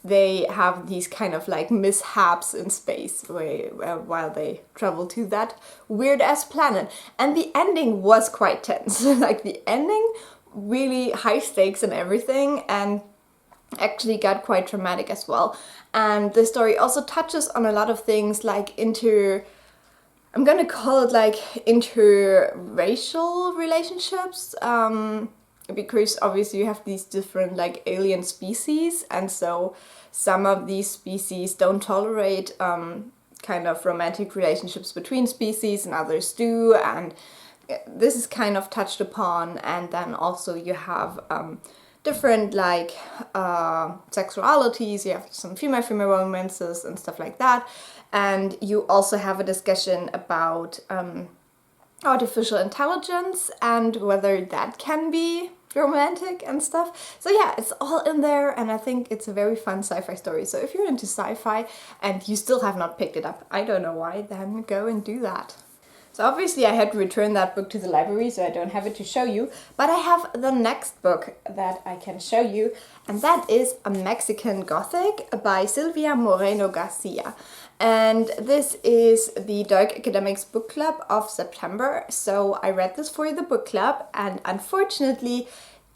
they have these kind of like mishaps in space while they travel to that weird-ass planet. And the ending was quite tense. Like, the ending, really high stakes and everything, and actually got quite dramatic as well. And the story also touches on a lot of things like I'm gonna call it like interracial relationships, because obviously you have these different like alien species, and so some of these species don't tolerate kind of romantic relationships between species, and others do, and this is kind of touched upon. And then also you have different like sexualities. You have some female romances and stuff like that, and you also have a discussion about artificial intelligence and whether that can be romantic and stuff. So yeah, it's all in there, and I think it's a very fun sci-fi story. So if you're into sci-fi and you still have not picked it up, I don't know why, then go and do that. So obviously I had to return that book to the library, so I don't have it to show you, but I have the next book that I can show you, and that is A Mexican Gothic by Silvia Moreno Garcia. And this is the Dark Academics Book Club of September, so I read this for the book club, and unfortunately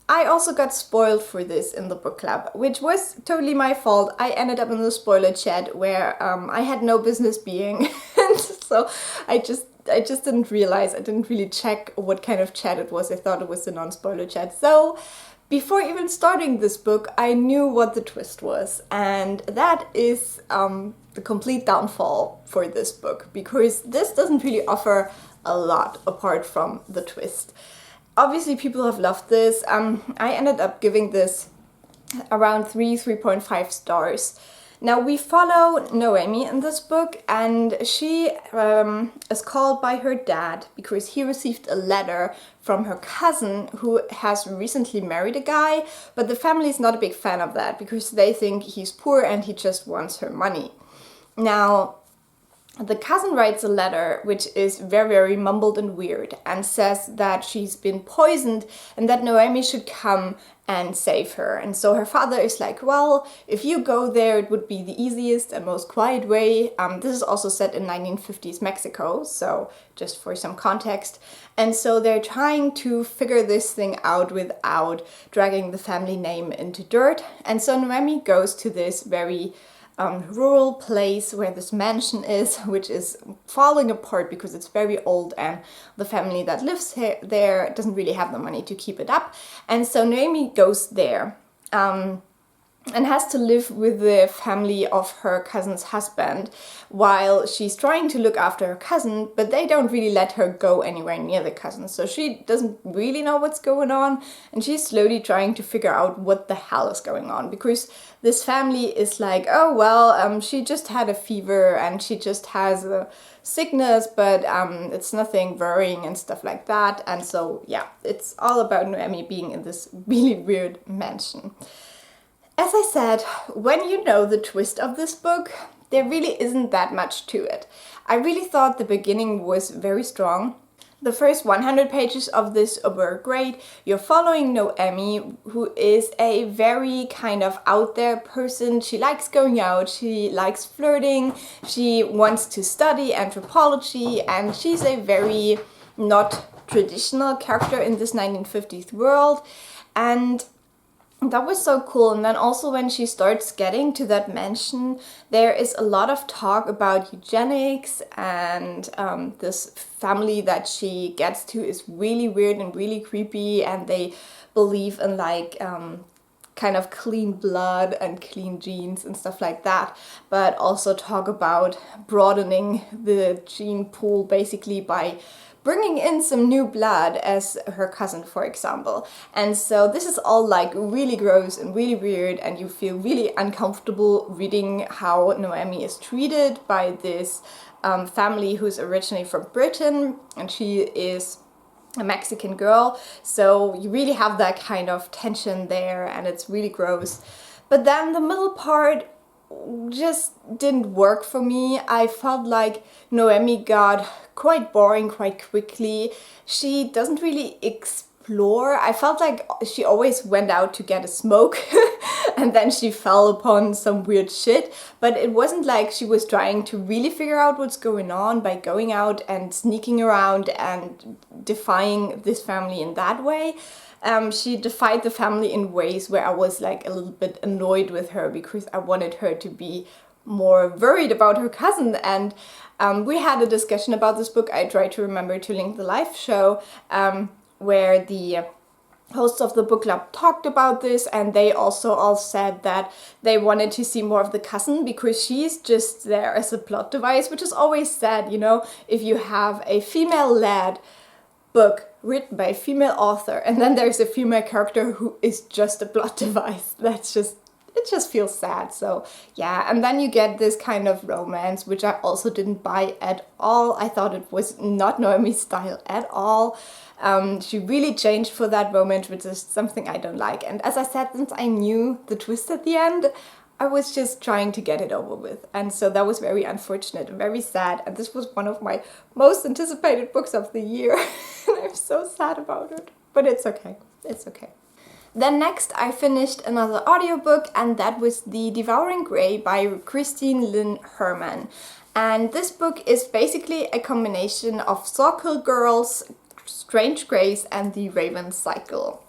I also got spoiled for this in the book club, which was totally my fault. I ended up in the spoiler chat where I had no business being, and so I just didn't realize, I didn't really check what kind of chat it was. I thought it was a non-spoiler chat. So Before even starting this book, I knew what the twist was, and that is the complete downfall for this book, because this doesn't really offer a lot apart from the twist. Obviously, people have loved this. I ended up giving this around 3.5 stars. Now we follow Noemi in this book, and she is called by her dad because he received a letter from her cousin who has recently married a guy, but the family is not a big fan of that because they think he's poor and he just wants her money. Now, the cousin writes a letter which is very, very mumbled and weird and says that she's been poisoned and that Noemi should come and save her. And so her father is like, well, if you go there, it would be the easiest and most quiet way. This is also set in 1950s Mexico, so just for some context. And so they're trying to figure this thing out without dragging the family name into dirt. And so Noemi goes to this very rural place where this mansion is, which is falling apart because it's very old and the family that lives there doesn't really have the money to keep it up. And so Noemi goes there and has to live with the family of her cousin's husband while she's trying to look after her cousin, but they don't really let her go anywhere near the cousin. So she doesn't really know what's going on, and she's slowly trying to figure out what the hell is going on, because this family is like, oh well, she just had a fever and she just has a sickness, but it's nothing worrying and stuff like that. And so yeah, it's all about Noemi being in this really weird mansion. As I said, when you know the twist of this book, there really isn't that much to it. I really thought the beginning was very strong. The first 100 pages of this were great. You're following Noemi, who is a very kind of out there person. She likes going out, she likes flirting, she wants to study anthropology, and she's a very not traditional character in this 1950s world. And that was so cool. And then also when she starts getting to that mansion, there is a lot of talk about eugenics, and this family that she gets to is really weird and really creepy, and they believe in like kind of clean blood and clean genes and stuff like that, but also talk about broadening the gene pool basically by bringing in some new blood, as her cousin, for example. And so this is all like really gross and really weird, and you feel really uncomfortable reading how Noemi is treated by this family who's originally from Britain, and she is a Mexican girl. So you really have that kind of tension there, and it's really gross. But then the middle part just didn't work for me. I felt like Noemi got quite boring quite quickly. She doesn't really explore. I felt like she always went out to get a smoke and then she fell upon some weird shit, but it wasn't like she was trying to really figure out what's going on by going out and sneaking around and defying this family in that way. She defied the family in ways where I was like a little bit annoyed with her, because I wanted her to be more worried about her cousin. And we had a discussion about this book. I tried to remember to link the live show where the hosts of the book club talked about this, and they also all said that they wanted to see more of the cousin because she's just there as a plot device, which is always sad, you know, if you have a female-led book written by a female author and then there's a female character who is just a plot device. It just feels sad. So yeah, and then you get this kind of romance, which I also didn't buy at all. I thought it was not Noemi's style at all. She really changed for that romance, which is something I don't like. And as I said, since I knew the twist at the end, I was just trying to get it over with. And so that was very unfortunate and very sad. And this was one of my most anticipated books of the year. And I'm so sad about it. But it's okay. It's okay. Then next I finished another audiobook, and that was The Devouring Grey by Christine Lynn Herman. And this book is basically a combination of Sawkill Girls, Strange Grace, and The Raven Cycle.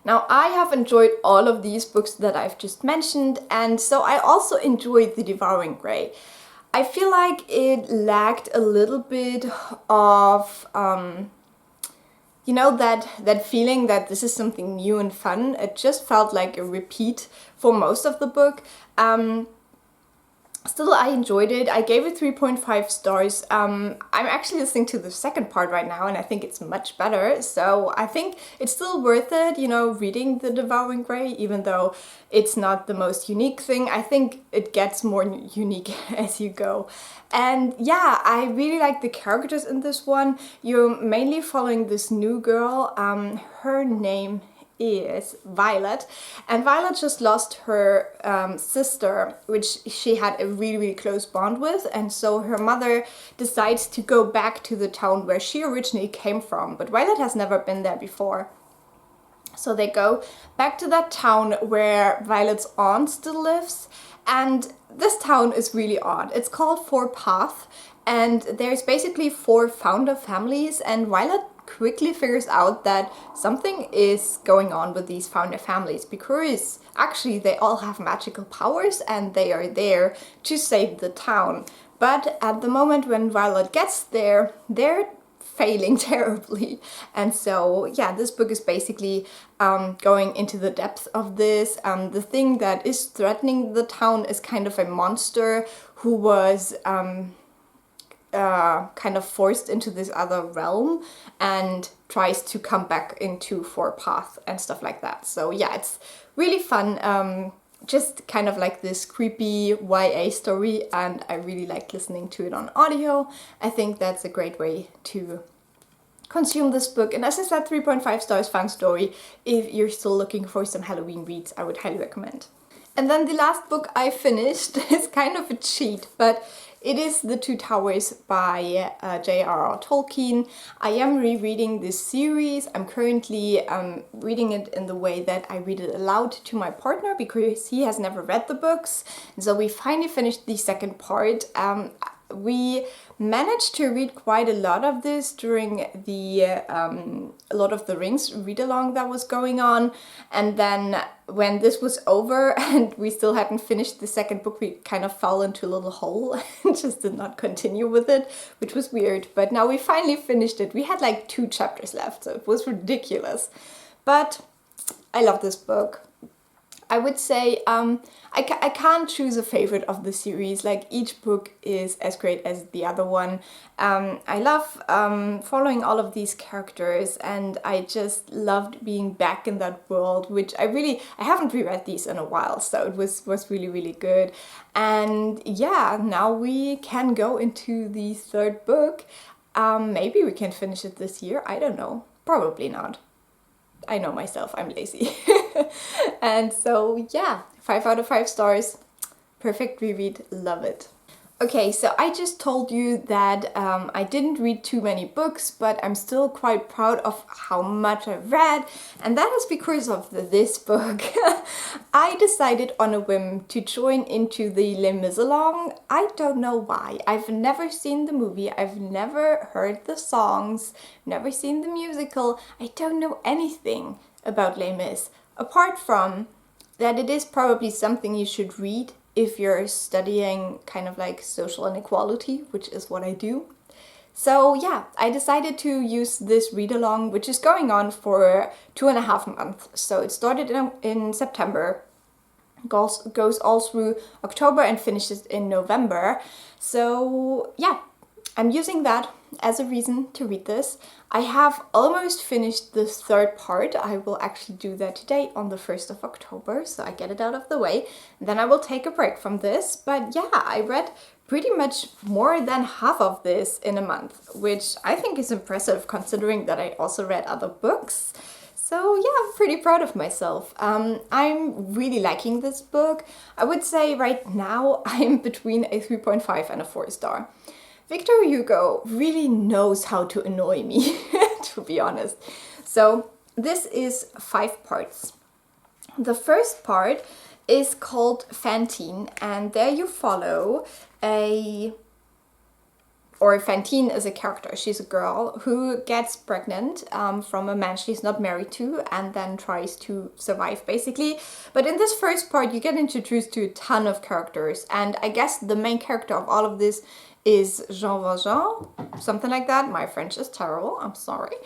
Now, I have enjoyed all of these books that I've just mentioned, and so I also enjoyed The Devouring Grey. I feel like it lacked a little bit of you know, that feeling that this is something new and fun. It just felt like a repeat for most of the book. Still, I enjoyed it. I gave it 3.5 stars. I'm actually listening to the second part right now, and I think it's much better. So I think it's still worth it, you know, reading The Devouring Grey, even though it's not the most unique thing. I think it gets more unique as you go. And yeah, I really like the characters in this one. You're mainly following this new girl. Her name is Violet, and Violet just lost her sister, which she had a really close bond with, and so her mother decides to go back to the town where she originally came from, but Violet has never been there before. So they go back to that town where Violet's aunt still lives, and this town is really odd. It's called Four Path, and there's basically 4 founder families, and Violet quickly figures out that something is going on with these founder families, because actually they all have magical powers and they are there to save the town. But at the moment when Violet gets there, they're failing terribly. And so yeah, this book is basically going into the depth of this. The thing that is threatening the town is kind of a monster who was kind of forced into this other realm and tries to come back into Four Path and stuff like that. So yeah, it's really fun. Just kind of like this creepy YA story, and I really like listening to it on audio. I think that's a great way to consume this book. And as I said, 3.5 stars, fun story. If you're still looking for some Halloween reads, I would highly recommend. And then the last book I finished is kind of a cheat, but it is The Two Towers by J.R.R. Tolkien. I am rereading this series. I'm currently reading it in the way that I read it aloud to my partner, because he has never read the books. And so we finally finished the second part. We managed to read quite a lot of this during the Lord of the Rings read-along that was going on, and then when this was over and we still hadn't finished the second book, we kind of fell into a little hole and just did not continue with it, which was weird. But now we finally finished it. We had like 2 chapters left, so it was ridiculous. But I love this book. I would say I can't choose a favorite of the series. Like, each book is as great as the other one. I love following all of these characters, and I just loved being back in that world, which I haven't reread these in a while, so it was really good. And yeah, now we can go into the third book. Maybe we can finish it this year, I don't know. Probably not. I know myself, I'm lazy. And so yeah, 5 out of 5 stars. Perfect reread, love it. Okay, so I just told you that I didn't read too many books, but I'm still quite proud of how much I've read, and that is because of this book. I decided on a whim to join into the Les Mis-along. I don't know why. I've never seen the movie, I've never heard the songs, never seen the musical. I don't know anything about Les Mis, apart from that it is probably something you should read if you're studying kind of like social inequality, which is what I do. So yeah, I decided to use this read-along, which is going on for 2.5 months. So it started in September, goes all through October and finishes in November. So yeah, I'm using that as a reason to read this. I have almost finished the third part. I will actually do that today on the 1st of October, so I get it out of the way. Then I will take a break from this. But yeah, I read pretty much more than half of this in a month, which I think is impressive considering that I also read other books. So yeah, I'm pretty proud of myself. I'm really liking this book. I would say right now I'm between a 3.5 and a 4 star. Victor Hugo really knows how to annoy me, to be honest. So this is 5 parts. The first part is called Fantine, and there you follow Fantine is a character. She's a girl who gets pregnant from a man she's not married to, and then tries to survive basically. But in this first part you get introduced to a ton of characters, and I guess the main character of all of this is Jean Valjean, something like that. My French is terrible, I'm sorry.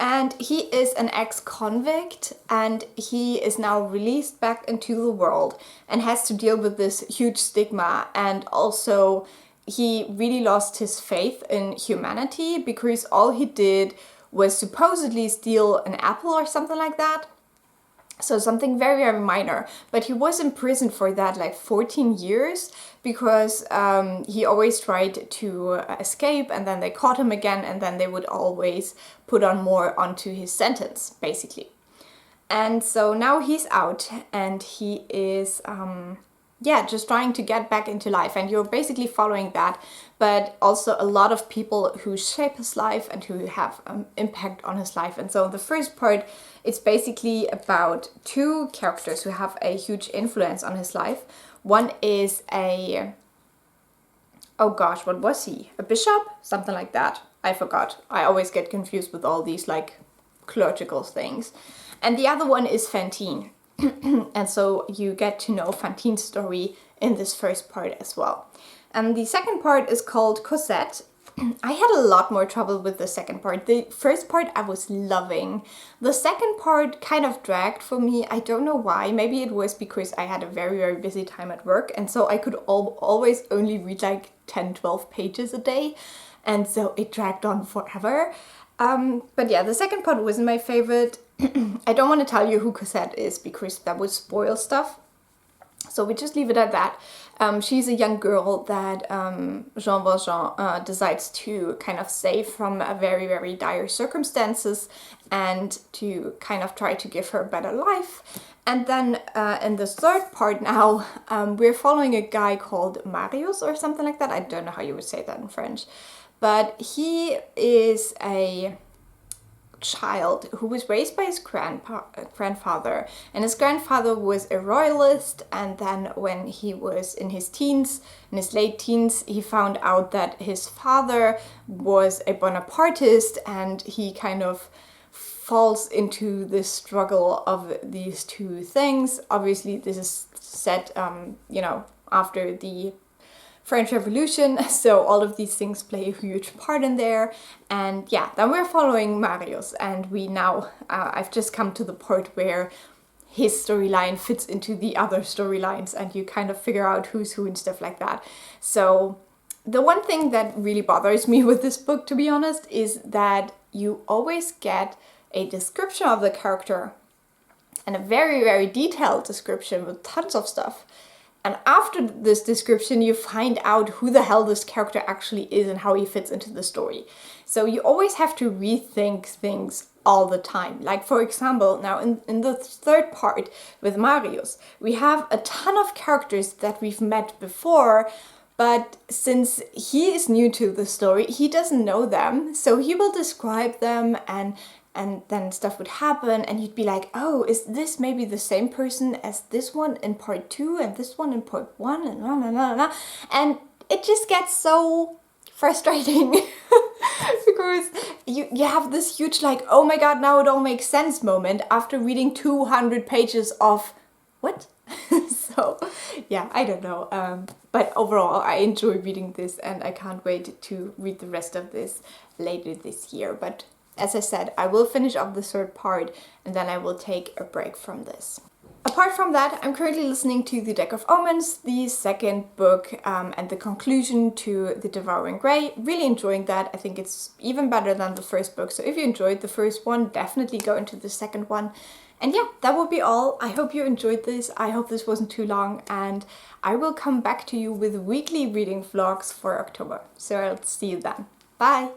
And he is an ex-convict, and he is now released back into the world and has to deal with this huge stigma. And also he really lost his faith in humanity because all he did was supposedly steal an apple or something like that. So something very, very minor, but he was in prison for that like 14 years because he always tried to escape, and then they caught him again, and then they would always put on more onto his sentence, basically. And so now he's out, and he is just trying to get back into life, and you're basically following that, but also a lot of people who shape his life and who have impact on his life. And so the first part, it's basically about two characters who have a huge influence on his life. One is what was he? A bishop? Something like that. I forgot. I always get confused with all these like clerical things. And the other one is Fantine. And so you get to know Fantine's story in this first part as well. And the second part is called Cosette. I had a lot more trouble with the second part. The first part I was loving. The second part kind of dragged for me. I don't know why. Maybe it was because I had a very, very busy time at work, and so I could always only read like 10, 12 pages a day. And so it dragged on forever. But yeah, the second part wasn't my favorite. I don't want to tell you who Cosette is because that would spoil stuff. So we just leave it at that. She's a young girl that Jean Valjean decides to kind of save from a very, very dire circumstances and to kind of try to give her a better life. And then in the third part now, we're following a guy called Marius or something like that. I don't know how you would say that in French. But he is a child who was raised by his grandfather, and his grandfather was a royalist, and then when he was in his late teens, he found out that his father was a Bonapartist, and he kind of falls into this struggle of these two things. Obviously this is set after the French Revolution, so all of these things play a huge part in there. And yeah, then we're following Marius, and we now, I've just come to the part where his storyline fits into the other storylines, and you kind of figure out who's who and stuff like that. So the one thing that really bothers me with this book, to be honest, is that you always get a description of the character, and a very, very detailed description with tons of stuff. And after this description, you find out who the hell this character actually is and how he fits into the story. So you always have to rethink things all the time. Like, for example, now in the third part with Marius, we have a ton of characters that we've met before, but since he is new to the story, he doesn't know them. So he will describe them, and then stuff would happen, and you'd be like, oh, is this maybe the same person as this one in part 2 and this one in part 1 and blah, blah, blah, blah. And it just gets so frustrating because you have this huge like, oh my god, now it all makes sense moment after reading 200 pages of what? So yeah, I don't know. But overall, I enjoy reading this, and I can't wait to read the rest of this later this year. But as I said, I will finish off the third part, and then I will take a break from this. Apart from that, I'm currently listening to The Deck of Omens, the second book, and the conclusion to The Devouring Grey. Really enjoying that. I think it's even better than the first book. So if you enjoyed the first one, definitely go into the second one. And yeah, that will be all. I hope you enjoyed this. I hope this wasn't too long, and I will come back to you with weekly reading vlogs for October. So I'll see you then. Bye!